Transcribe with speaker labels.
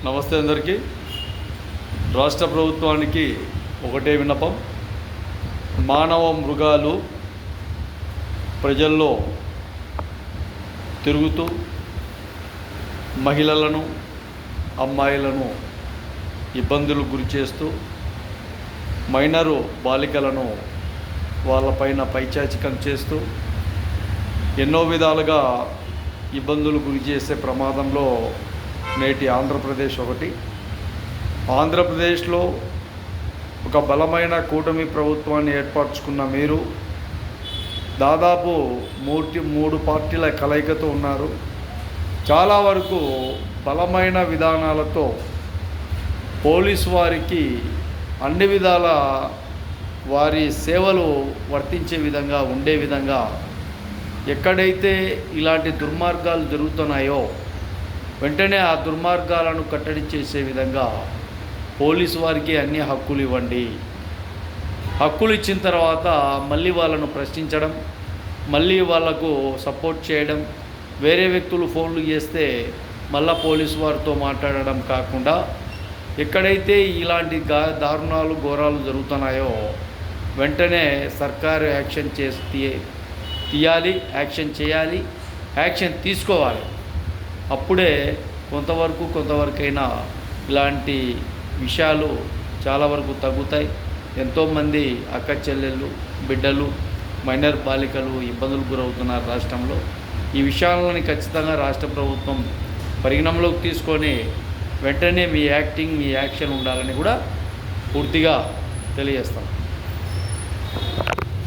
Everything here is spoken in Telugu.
Speaker 1: నమస్తే అందరికీ. రాష్ట్ర ప్రభుత్వానికి ఒకటే విన్నపం. మానవ మృగాలు ప్రజల్లో తిరుగుతూ మహిళలను, అమ్మాయిలను ఇబ్బందులకు గురి చేస్తూ మైనరు బాలికలను వాళ్ళపైన పైచాచికం చేస్తూ ఎన్నో విధాలుగా ఇబ్బందులు గురి చేసే ప్రమాదంలో నేటి ఆంధ్రప్రదేశ్ ఒకటి. ఆంధ్రప్రదేశ్లో ఒక బలమైన కూటమి ప్రభుత్వాన్ని ఏర్పరచుకున్న మీరు దాదాపు మూడు పార్టీల కలయికతో ఉన్నారు. చాలా వరకు బలమైన విధానాలతో పోలీసు వారికి అన్ని విధాల వారి సేవలు వర్తించే విధంగా ఉండే విధంగా ఎక్కడైతే ఇలాంటి దుర్మార్గాలు జరుగుతున్నాయో వెంటనే ఆ దుర్మార్గాలను కట్టడి చేసే విధంగా పోలీసు వారికి అన్ని హక్కులు ఇవ్వండి. హక్కులు ఇచ్చిన తర్వాత మళ్ళీ వాళ్ళను ప్రశ్నించడం, మళ్ళీ వాళ్లకు సపోర్ట్ చేయడం, వేరే వ్యక్తులు ఫోన్లు చేస్తే మళ్ళా పోలీసు వారితో మాట్లాడడం కాకుండా ఎక్కడైతే ఇలాంటి దారుణాలు ఘోరాలు జరుగుతున్నాయో వెంటనే సర్కారు యాక్షన్ తీయాలి, యాక్షన్ చేయాలి, యాక్షన్ తీసుకోవాలి. అప్పుడే కొంతవరకైనా ఇలాంటి విషయాలు చాలా వరకు తగ్గుతాయి. ఎంతోమంది అక్క చెల్లెళ్ళు, బిడ్డలు, మైనర్ బాలికలు ఇబ్బందులకు గురవుతున్నారు రాష్ట్రంలో. ఈ విషయాలని ఖచ్చితంగా రాష్ట్ర ప్రభుత్వం పరిగణనలోకి తీసుకొని వెంటనే మీ యాక్షన్ ఉండాలని కూడా పూర్తిగా తెలియజేస్తాం.